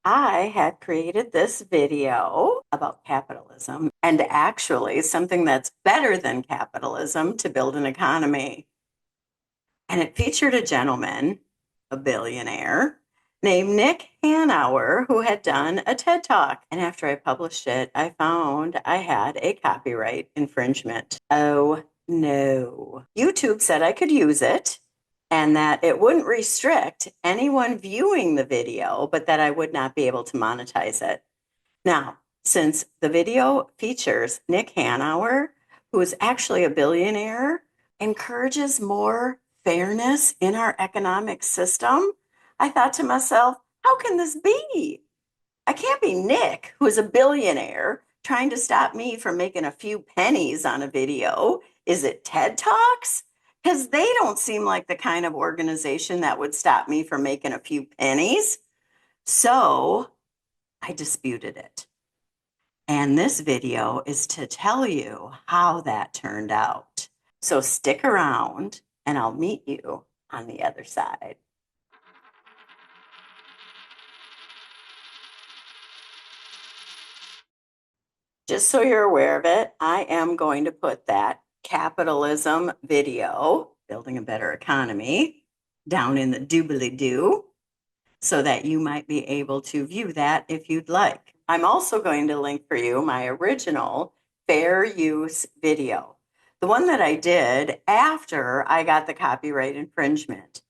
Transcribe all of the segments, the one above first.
I had created this video about capitalism and actually something that's better than capitalism to build an economy. And it featured a gentleman, a billionaire, named Nick Hanauer, who had done a TED Talk. And after I published it, I found I had a copyright infringement. Oh no. YouTube said I could use it and that it wouldn't restrict anyone viewing the video, but that I would not be able to monetize it. Now, since the video features Nick Hanauer, who is actually a billionaire, encourages more fairness in our economic system, I thought to myself, how can this be? I can't be Nick, who is a billionaire, trying to stop me from making a few pennies on a video. Is it TED Talks? Because they don't seem like the kind of organization that would stop me from making a few pennies. So I disputed it. And this video is to tell you how that turned out. So stick around and I'll meet you on the other side. Just so you're aware of it, I am going to put that capitalism video, Building a Better Economy, down in the doobly-doo so that you might be able to view that if you'd like. I'm also going to link for you my original fair use video, the one that I did after I got the copyright infringement.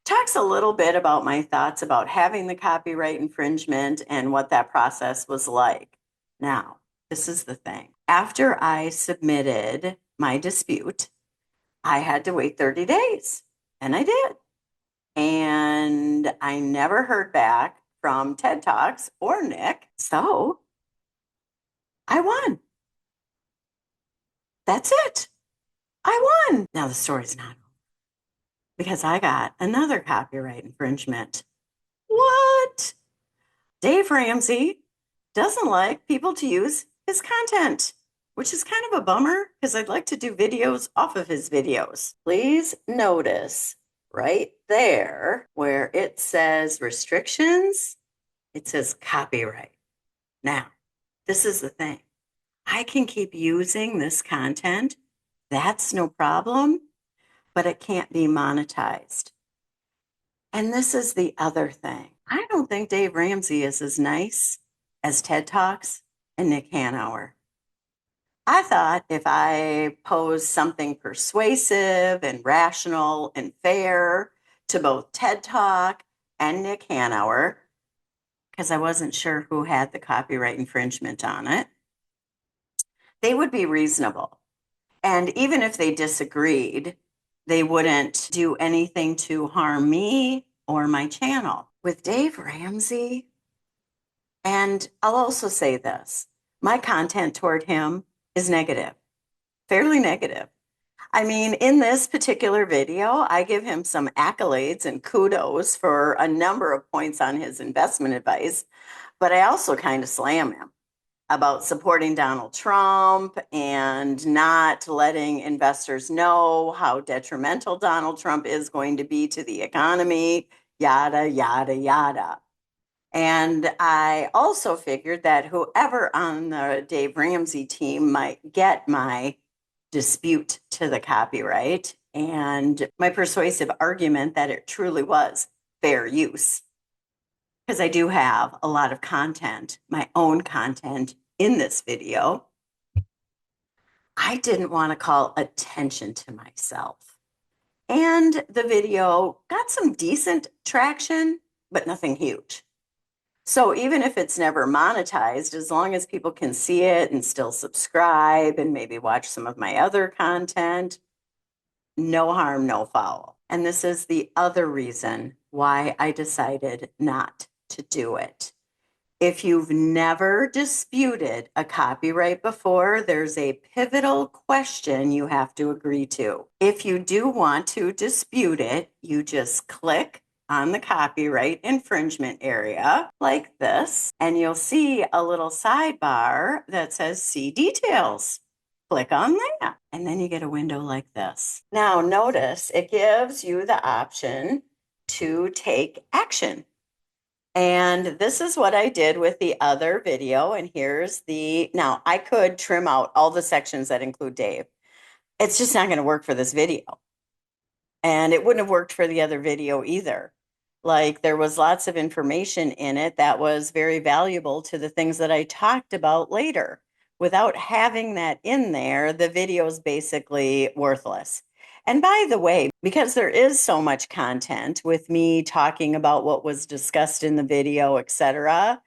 Talks a little bit about my thoughts about having the copyright infringement and what that process was like. Now, this is the thing. After I submitted my dispute, I had to wait 30 days, and I did. And I never heard back from TED Talks or Nick. So I won. That's it. I won. Now the story's not over because I got another copyright infringement. What? Dave Ramsey doesn't like people to use his content, which is kind of a bummer because I'd like to do videos off of his videos. Please notice right there where it says restrictions, it says copyright. Now, this is the thing. I can keep using this content. That's no problem, but it can't be monetized. And this is the other thing. I don't think Dave Ramsey is as nice as TED Talks and Nick Hanauer. I thought if I posed something persuasive and rational and fair to both TED Talk and Nick Hanauer, because I wasn't sure who had the copyright infringement on it, they would be reasonable. And even if they disagreed, they wouldn't do anything to harm me or my channel. With Dave Ramsey, and I'll also say this, my content toward him is negative, fairly negative. I mean, in this particular video, I give him some accolades and kudos for a number of points on his investment advice, but I also kind of slam him about supporting Donald Trump and not letting investors know how detrimental Donald Trump is going to be to the economy, yada, yada, yada. And I also figured that whoever on the Dave Ramsey team might get my dispute to the copyright and my persuasive argument that it truly was fair use. Because I do have a lot of content, my own content in this video. I didn't want to call attention to myself. And the video got some decent traction, but nothing huge. So even if it's never monetized, as long as people can see it and still subscribe and maybe watch some of my other content, no harm, no foul. And this is the other reason why I decided not to do it. If you've never disputed a copyright before, there's a pivotal question you have to agree to. If you do want to dispute it, you just click on the copyright infringement area like this, and you'll see a little sidebar that says see details. Click on that, and then you get a window like this. Now notice it gives you the option to take action. And this is what I did with the other video. And here's now I could trim out all the sections that include Dave. It's just not going to work for this video. And it wouldn't have worked for the other video either. Like there was lots of information in it that was very valuable to the things that I talked about later. Without having that in there, the video is basically worthless. And by the way, because there is so much content with me talking about what was discussed in the video, etc.,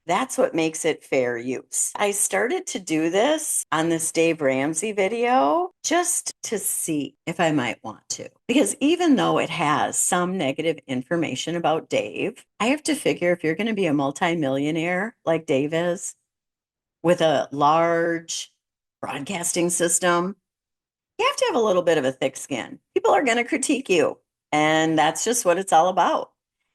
that's what makes it fair use. I started to do this on this Dave Ramsey video just to see if I might want to. Because even though it has some negative information about Dave, I have to figure if you're going to be a multimillionaire like Dave is with a large broadcasting system, you have to have a little bit of a thick skin. People are going to critique you, and that's just what it's all about.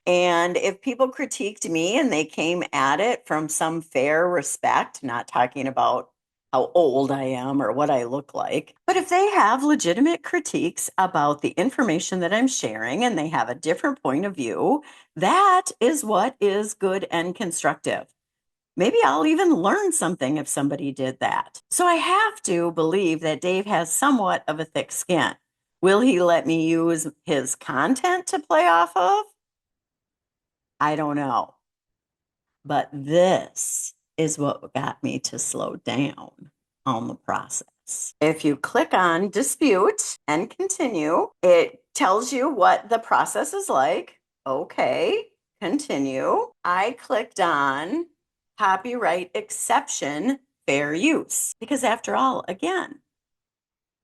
And if people critiqued me and they came at it from some fair respect, not talking about how old I am or what I look like, but if they have legitimate critiques about the information that I'm sharing and they have a different point of view, that is what is good and constructive. Maybe I'll even learn something if somebody did that. So I have to believe that Dave has somewhat of a thick skin. Will he let me use his content to play off of? I don't know. But this is what got me to slow down on the process. If you click on dispute and continue, it tells you what the process is like. Okay, continue. I clicked on copyright exception, fair use. Because after all, again,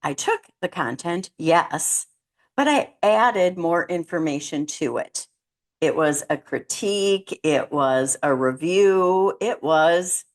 I took the content, yes, but I added more information to it. It was a critique, it was a review, it was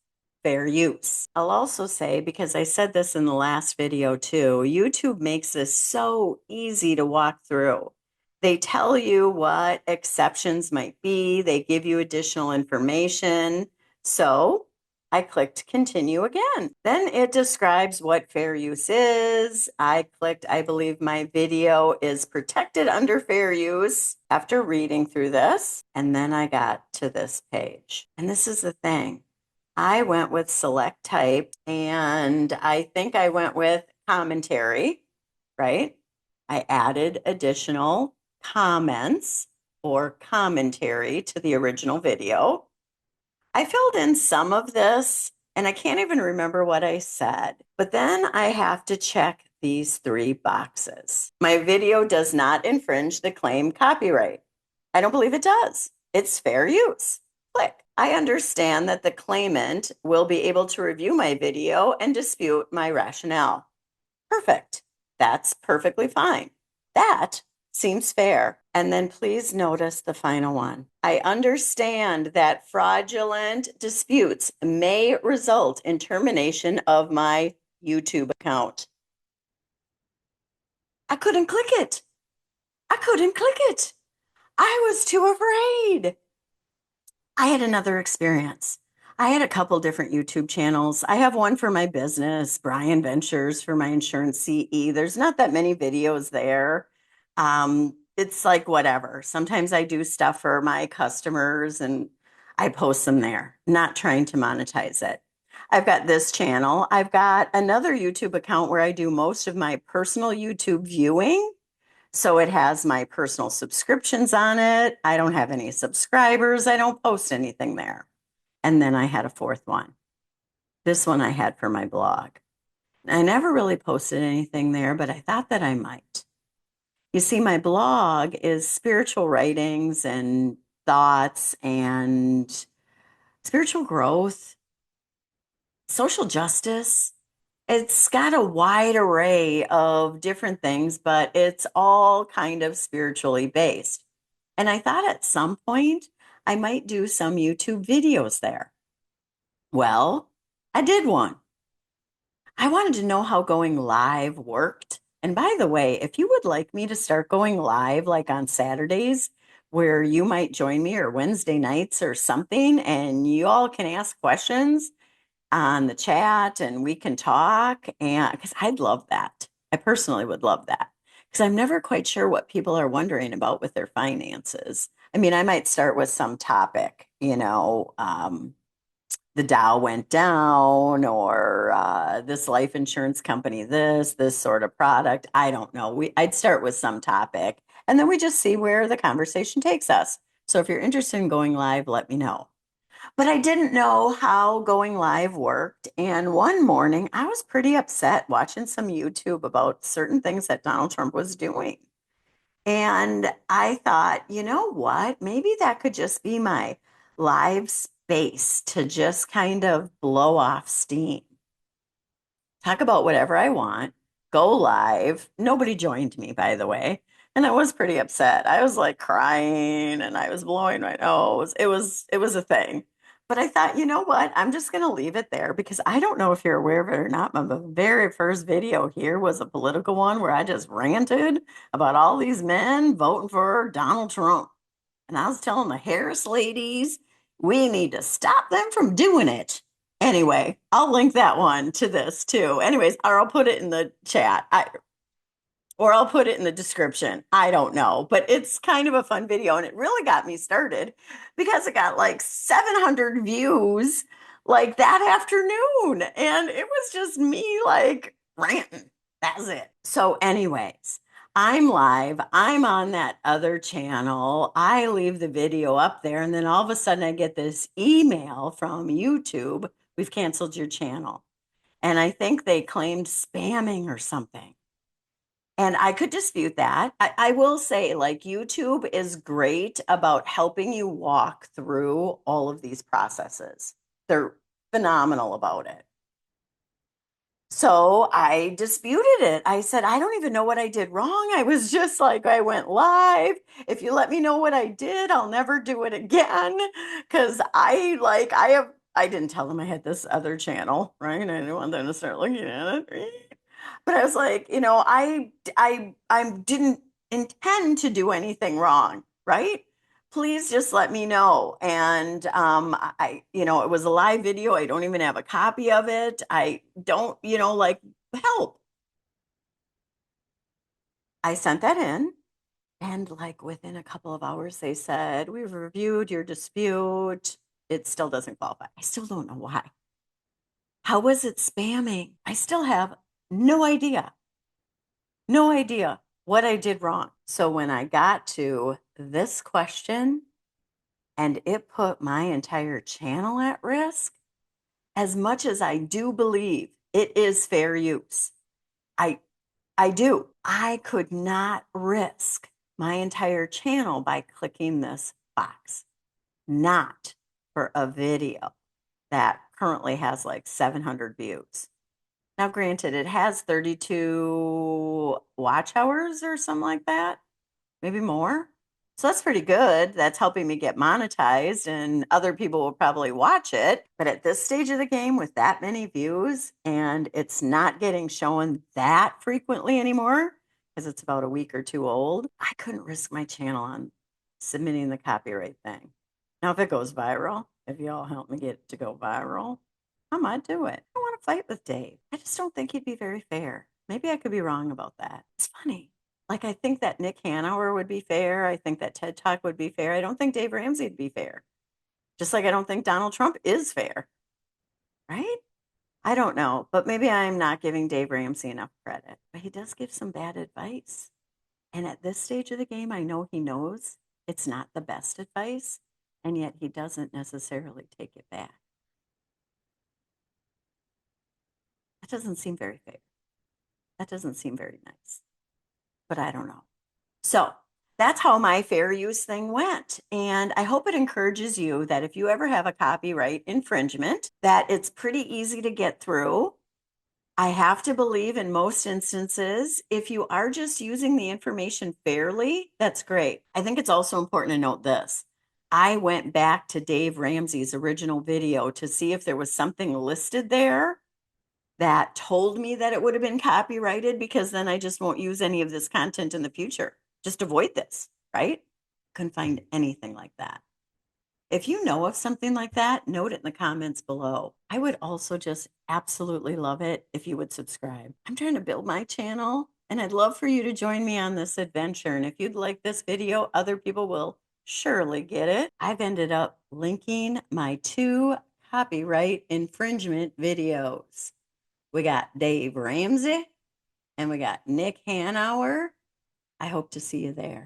fair use. I'll also say, because I said this in the last video too, YouTube makes this so easy to walk through. They tell you what exceptions might be, they give you additional information. So I clicked continue again. Then it describes what fair use is. I clicked, I believe my video is protected under fair use after reading through this. And then I got to this page. And this is the thing. I went with select type and I think I went with commentary, right? I added additional comments or commentary to the original video. I filled in some of this and I can't even remember what I said, but then I have to check these 3 boxes. My video does not infringe the claim copyright. I don't believe it does. It's fair use. Click. I understand that the claimant will be able to review my video and dispute my rationale. Perfect. That's perfectly fine. That seems fair. And then please notice the final one. I understand that fraudulent disputes may result in termination of my YouTube account. I couldn't click it. I couldn't click it. I was too afraid. I had another experience. I had a couple different YouTube channels. I have one for my business, Brian Ventures for my insurance CE. There's not that many videos there. It's like whatever. Sometimes I do stuff for my customers and I post them there, not trying to monetize it. I've got this channel. I've got another YouTube account where I do most of my personal YouTube viewing. So it has my personal subscriptions on it. I don't have any subscribers. I don't post anything there. And then I had a 4th one. This one I had for my blog. I never really posted anything there, but I thought that I might. You see, my blog is spiritual writings and thoughts and spiritual growth, social justice. It's got a wide array of different things, but it's all kind of spiritually based. And I thought at some point I might do some YouTube videos there. Well, I did one. I wanted to know how going live worked. And by the way, if you would like me to start going live like on Saturdays, where you might join me or Wednesday nights or something, and you all can ask questions on the chat and we can talk, and because I'd love that. I personally would love that because I'm never quite sure what people are wondering about with their finances. I mean, I might start with some topic, the Dow went down, or this life insurance company, this sort of product. I don't know. I'd start with some topic, and then we just see where the conversation takes us. So if you're interested in going live, let me know. But I didn't know how going live worked. And one morning, I was pretty upset watching some YouTube about certain things that Donald Trump was doing. And I thought, you know what? Maybe that could just be my live space to just kind of blow off steam, talk about whatever I want, go live. Nobody joined me, by the way. And I was pretty upset. I was like crying and I was blowing my nose. It was a thing. But I thought, you know what? I'm just going to leave it there because I don't know if you're aware of it or not. My very first video here was a political one where I just ranted about all these men voting for Donald Trump. And I was telling the Harris ladies, we need to stop them from doing it. Anyway, I'll link that one to this too. Anyways, or I'll put it in the chat. Or I'll put it in the description. I don't know, but it's kind of a fun video and it really got me started because it got like 700 views like that afternoon. And it was just me like ranting. That's it. So, anyways, I'm live. I'm on that other channel. I leave the video up there, and then all of a sudden I get this email from YouTube. We've canceled your channel. And I think they claimed spamming or something. And I could dispute that. I will say, like, YouTube is great about helping you walk through all of these processes. They're phenomenal about it. So I disputed it. I said, I don't even know what I did wrong. I was just like, I went live. If you let me know what I did, I'll never do it again. Because I didn't tell them I had this other channel, right? I didn't want them to start looking at it. But I was like, I didn't intend to do anything wrong, right? Please just let me know. And it was a live video. I don't even have a copy of it. I don't, like, help. I sent that in, and like within a couple of hours, they said, we've reviewed your dispute. It still doesn't qualify. I still don't know why. How was it spamming? I still have no idea. No idea what I did wrong. So when I got to this question, and it put my entire channel at risk, as much as I do believe it is fair use. I I do. I could not risk my entire channel by clicking this box. Not for a video that currently has like 700 views. Now, granted, it has 32 watch hours or something like that, maybe more. So that's pretty good. That's helping me get monetized, and other people will probably watch it. But at this stage of the game, with that many views, and it's not getting shown that frequently anymore because it's about a week or two old, I couldn't risk my channel on submitting the copyright thing. Now, if it goes viral, if y'all help me get it to go viral, I might do it. I want to fight with Dave. I just don't think he'd be very fair. Maybe I could be wrong about that. It's funny. Like, I think that Nick Hanover would be fair. I think that TED Talk would be fair. I don't think Dave Ramsey would be fair. Just like I don't think Donald Trump is fair. Right? I don't know. But maybe I'm not giving Dave Ramsey enough credit. But he does give some bad advice. And at this stage of the game, I know he knows it's not the best advice. And yet he doesn't necessarily take it back. That doesn't seem very fair. That doesn't seem very nice. But I don't know. So that's how my fair use thing went. And I hope it encourages you that if you ever have a copyright infringement, that it's pretty easy to get through. I have to believe in most instances, if you are just using the information fairly, that's great. I think it's also important to note this. I went back to Dave Ramsey's original video to see if there was something listed there that told me that it would have been copyrighted, because then I just won't use any of this content in the future. Just avoid this, right? Couldn't find anything like that. If you know of something like that, note it in the comments below. I would also just absolutely love it if you would subscribe. I'm trying to build my channel, and I'd love for you to join me on this adventure. And if you'd like this video, other people will surely get it. I've ended up linking my 2 copyright infringement videos. We got Dave Ramsey and we got Nick Hanauer. I hope to see you there.